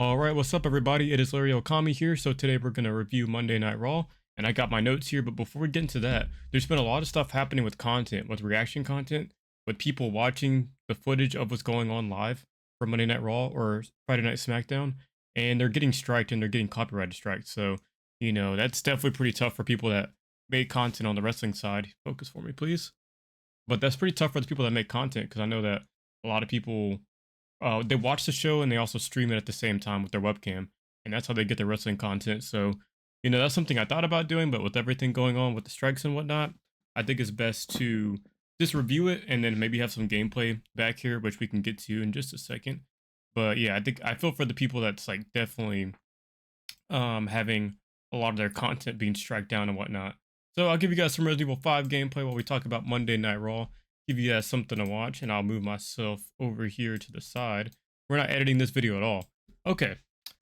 Alright, what's up everybody? It is Larry Okami here. So today we're going to review Monday Night Raw. And I got my notes here, but before we get into that, there's been a lot of stuff happening with content, with reaction content, with people watching the footage of what's going on live for Monday Night Raw or Friday Night SmackDown. And they're getting striked and they're getting copyrighted striked. So, that's definitely pretty tough for people that make content on the wrestling side. Focus for me, please. But that's pretty tough for the people that make content because I know that a lot of people they watch the show and they also stream it at the same time with their webcam, and that's how they get their wrestling content. So, that's something I thought about doing, but with everything going on with the strikes and whatnot, I think it's best to just review it and then maybe have some gameplay back here, which we can get to in just a second. But yeah, I think I feel for the people that's like definitely having a lot of their content being struck down and whatnot. So I'll give you guys some Resident Evil 5 gameplay while we talk about Monday Night Raw. Give you guys something to watch, and I'll move myself over here to the side. We're not editing this video at all. Okay,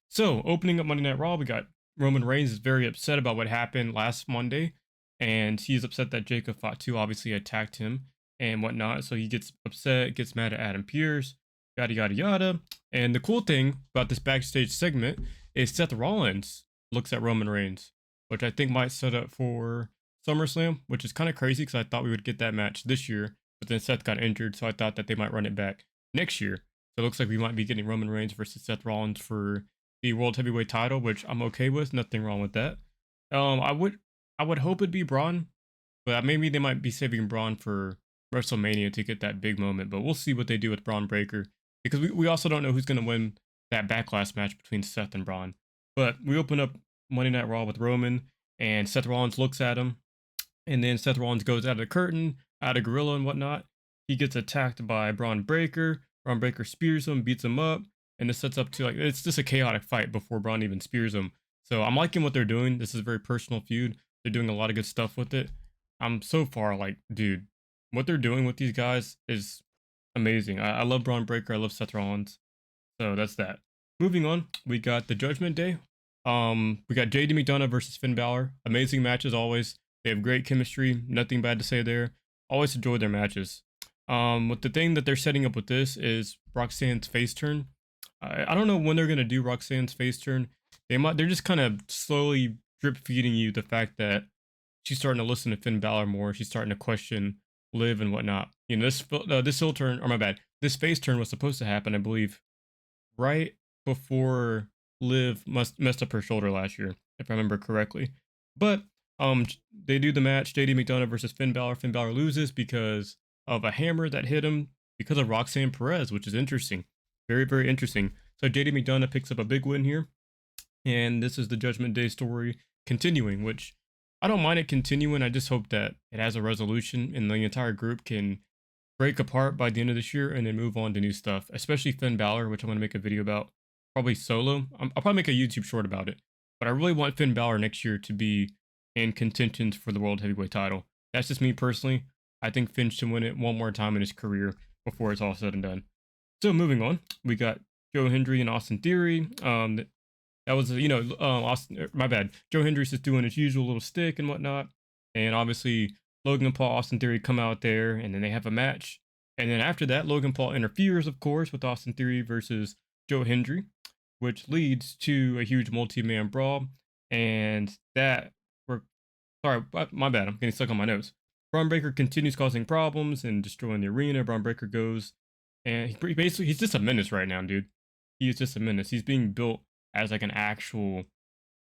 so opening up Monday Night Raw, we got Roman Reigns is very upset about what happened last Monday, and he's upset that Jacob Fatu obviously attacked him and whatnot. So he gets upset, gets mad at Adam Pearce, yada yada yada. And the cool thing about this backstage segment is Seth Rollins looks at Roman Reigns, which I think might set up for SummerSlam, which is kind of crazy because I thought we would get that match this year, but then Seth got injured, so I thought that they might run it back next year. So it looks like we might be getting Roman Reigns versus Seth Rollins for the World Heavyweight title, which I'm okay with. Nothing wrong with that. I would hope it'd be Braun, but maybe they might be saving Braun for WrestleMania to get that big moment. But we'll see what they do with Braun Breaker, because we also don't know who's going to win that Backlash match between Seth and Braun. But we open up Monday Night Raw with Roman, and Seth Rollins looks at him, and then Seth Rollins goes out of the curtain, out of Gorilla and whatnot. He gets attacked by Braun Breaker. Braun Breaker spears him, beats him up, and this sets up to, like, it's just a chaotic fight before Braun even spears him. So I'm liking what they're doing. This is a very personal feud. They're doing a lot of good stuff with it. I'm so far like, dude, what they're doing with these guys is amazing. I love Braun Breaker. I love Seth Rollins. So that's that. Moving on, we got the Judgment Day. We got JD McDonough versus Finn Balor. Amazing match as always. They have great chemistry. Nothing bad to say there. Always enjoy their matches. But the thing that they're setting up with this is Roxanne's face turn. I don't know when they're gonna do Roxanne's face turn. They're just kind of slowly drip feeding you the fact that she's starting to listen to Finn Balor more. She's starting to question Liv and whatnot. This heel turn, or my bad, this face turn was supposed to happen, I believe, right before Liv messed up her shoulder last year, if I remember correctly. But they do the match, JD McDonough versus Finn Balor. Finn Balor loses because of a hammer that hit him because of Roxanne Perez, which is interesting. Very, very interesting. So JD McDonough picks up a big win here. And this is the Judgment Day story continuing, which I don't mind it continuing. I just hope that it has a resolution and the entire group can break apart by the end of this year and then move on to new stuff, especially Finn Balor, which I'm going to make a video about, probably solo. I'll probably make a YouTube short about it. But I really want Finn Balor next year to be in contention for the World Heavyweight title. That's just me personally. I think Finn should win it one more time in his career before it's all said and done. So moving on, we got Joe Hendry and Austin Theory. That was, Austin, my bad. Joe Hendry's just doing his usual little stick and whatnot. And obviously, Logan Paul, Austin Theory come out there, and then they have a match. And then after that, Logan Paul interferes, of course, with Austin Theory versus Joe Hendry, which leads to a huge multi-man brawl. And sorry, my bad, I'm getting stuck on my notes. Braun Breaker continues causing problems and destroying the arena. Braun Breaker goes, and he's just a menace right now, dude. He is just a menace. He's being built as like an actual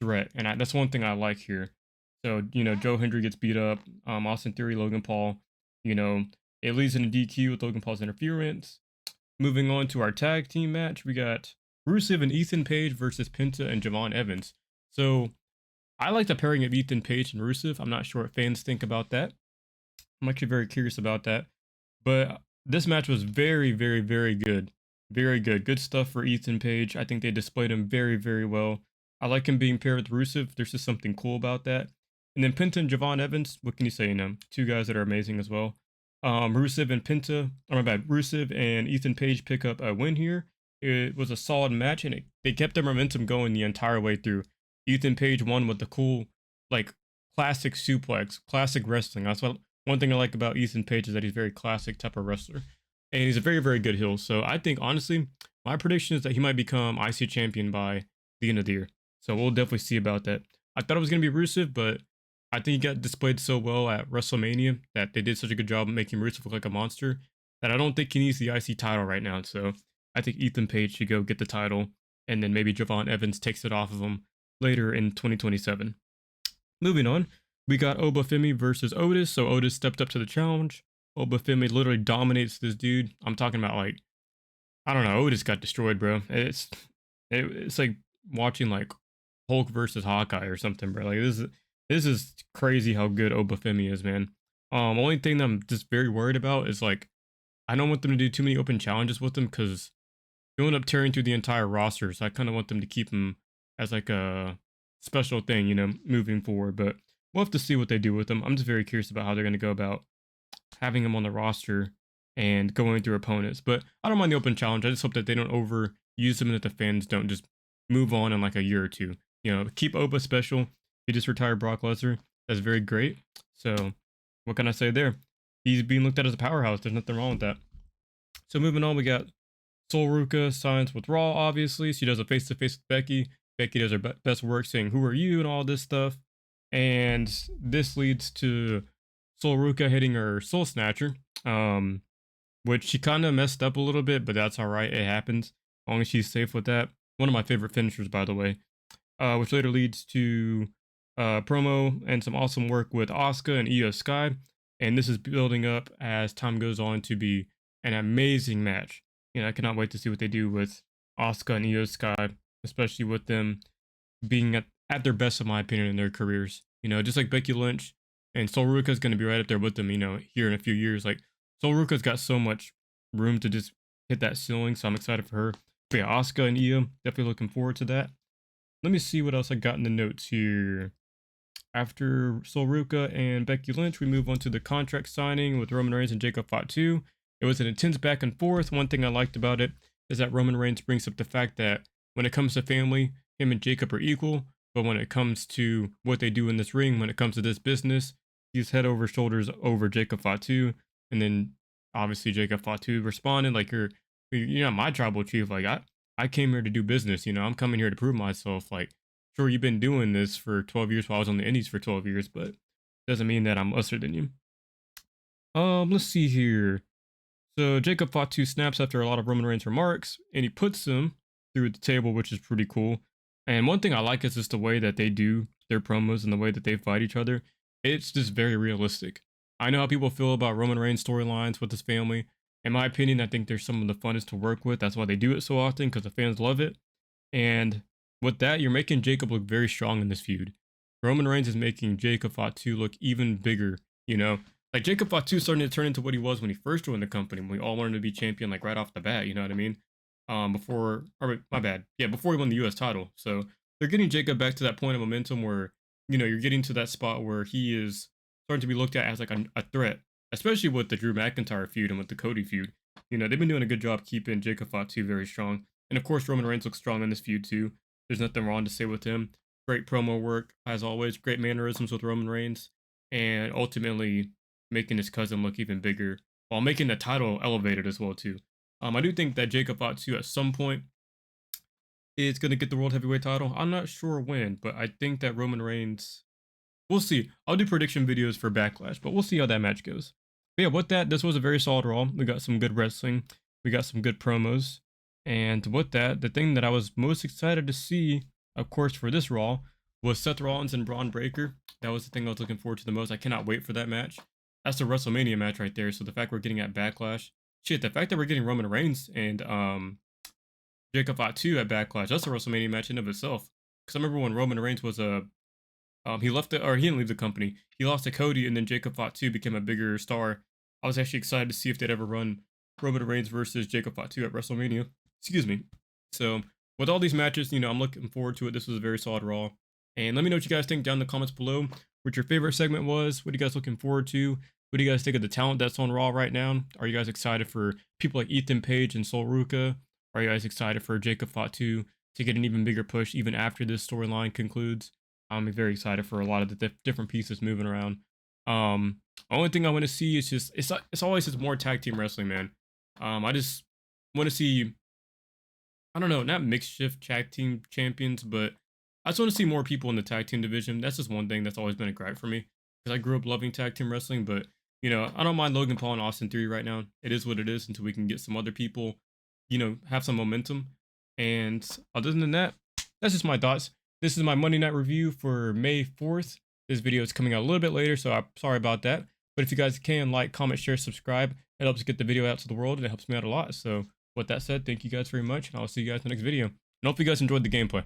threat, and that's one thing I like here. So, Joe Hendry gets beat up, Austin Theory, Logan Paul, it leads in a DQ with Logan Paul's interference. Moving on to our tag team match, we got Rusev and Ethan Page versus Penta and Javon Evans. So, I like the pairing of Ethan Page and Rusev. I'm not sure what fans think about that. I'm actually very curious about that. But this match was very, very, very good. Very good. Good stuff for Ethan Page. I think they displayed him very, very well. I like him being paired with Rusev. There's just something cool about that. And then Penta and Javon Evans, what can you say, two guys that are amazing as well. Rusev and Ethan Page pick up a win here. It was a solid match, and they kept their momentum going the entire way through. Ethan Page won with the cool, like, classic suplex, classic wrestling. That's one thing I like about Ethan Page is that he's a very classic type of wrestler. And he's a very, very good heel. So I think, honestly, My prediction is that he might become IC champion by the end of the year. So we'll definitely see about that. I thought it was going to be Rusev, but I think he got displayed so well at WrestleMania that they did such a good job of making Rusev look like a monster that I don't think he needs the IC title right now. So I think Ethan Page should go get the title, and then maybe Javon Evans takes it off of him later in 2027. Moving on, we got Obafemi versus Otis. So Otis stepped up to the challenge. Obafemi literally dominates this dude. I'm talking about like, I don't know. Otis got destroyed, bro. It's like watching like Hulk versus Hawkeye or something, bro. Like this is crazy how good Obafemi is, man. Only thing that I'm just very worried about is like I don't want them to do too many open challenges with him because he'll end up tearing through the entire roster. So I kind of want them to keep him as like a special thing, moving forward. But we'll have to see what they do with him. I'm just very curious about how they're going to go about having him on the roster and going through opponents. But I don't mind the open challenge. I just hope that they don't overuse him and that the fans don't just move on in like a year or two. Keep Oba special. He just retired Brock Lesnar. That's very great. So what can I say there? He's being looked at as a powerhouse. There's nothing wrong with that. So moving on, we got Sol Ruka signs with Raw, obviously. She does a face-to-face with Becky. Becky does her best work saying, "Who are you?" and all this stuff. And this leads to Sol Ruka hitting her Soul Snatcher, which she kind of messed up a little bit, but that's all right. It happens. As long as she's safe with that. One of my favorite finishers, by the way. Which later leads to promo and some awesome work with Asuka and Io Sky. And this is building up as time goes on to be an amazing match. I cannot wait to see what they do with Asuka and Io Sky, especially with them being at their best, in my opinion, in their careers. Just like Becky Lynch and Sol Ruka is going to be right up there with them, here in a few years. Like, Sol Ruka's got so much room to just hit that ceiling, so I'm excited for her. But yeah, Asuka and Io, definitely looking forward to that. Let me see what else I got in the notes here. After Sol Ruka and Becky Lynch, we move on to the contract signing with Roman Reigns and Jacob Fatu. It was an intense back and forth. One thing I liked about it is that Roman Reigns brings up the fact that when it comes to family, him and Jacob are equal. But when it comes to what they do in this ring, when it comes to this business, he's head over shoulders over Jacob Fatu. And then obviously Jacob Fatu responded like, you're not my tribal chief. Like I came here to do business. I'm coming here to prove myself. Like, sure, you've been doing this for 12 years while I was on the Indies for 12 years, but doesn't mean that I'm lesser than you. Let's see here. So Jacob Fatu snaps after a lot of Roman Reigns remarks, and he puts him through the table, which is pretty cool. And one thing I like is just the way that they do their promos and the way that they fight each other. It's just very realistic. I know how people feel about Roman Reigns storylines with his family. In my opinion, I think they're some of the funnest to work with. That's why they do it so often, because the fans love it. And with that, you're making Jacob look very strong in this feud. Roman Reigns is making Jacob Fatu look even bigger, Like Jacob Fatu starting to turn into what he was when he first joined the company. When we all wanted to be champion, like right off the bat, you know what I mean? My bad. Yeah, before he won the US title. So they're getting Jacob back to that point of momentum where, you're getting to that spot where he is starting to be looked at as like a threat, especially with the Drew McIntyre feud and with the Cody feud. They've been doing a good job keeping Jacob Fatu very strong. And of course, Roman Reigns looks strong in this feud too. There's nothing wrong to say with him. Great promo work, as always. Great mannerisms with Roman Reigns. And ultimately making his cousin look even bigger while making the title elevated as well too. I do think that Jacob Fatu at some point is going to get the World Heavyweight title. I'm not sure when, but I think that Roman Reigns, we'll see. I'll do prediction videos for Backlash, but we'll see how that match goes. But yeah, with that, this was a very solid Raw. We got some good wrestling. We got some good promos. And with that, the thing that I was most excited to see, of course, for this Raw was Seth Rollins and Braun Breaker. That was the thing I was looking forward to the most. I cannot wait for that match. That's the WrestleMania match right there. So the fact we're getting at Backlash, the fact that we're getting Roman Reigns and Jacob Fatu at Backlash, that's a WrestleMania match in of itself. Because I remember when Roman Reigns was he left or he didn't leave the company. He lost to Cody, and then Jacob Fatu became a bigger star. I was actually excited to see if they'd ever run Roman Reigns versus Jacob Fatu at WrestleMania. Excuse me. So with all these matches, I'm looking forward to it. This was a very solid Raw. And let me know what you guys think down in the comments below. What your favorite segment was. What are you guys looking forward to? What do you guys think of the talent that's on Raw right now? Are you guys excited for people like Ethan Page and Sol Ruka? Are you guys excited for Jacob Fatu to get an even bigger push even after this storyline concludes? I'm very excited for a lot of the different pieces moving around. Only thing I want to see is just it's always just more tag team wrestling, man. I just want to see I don't know, not mixed shift tag team champions, but I just want to see more people in the tag team division. That's just one thing that's always been a gripe for me because I grew up loving tag team wrestling. But I don't mind Logan Paul and Austin Theory right now. It is what it is until we can get some other people, have some momentum. And other than that, that's just my thoughts. This is my Monday night review for May 4th. This video is coming out a little bit later, so I'm sorry about that. But if you guys can like, comment, share, subscribe, it helps get the video out to the world and it helps me out a lot. So with that said, thank you guys very much, and I'll see you guys in the next video. And hope you guys enjoyed the gameplay.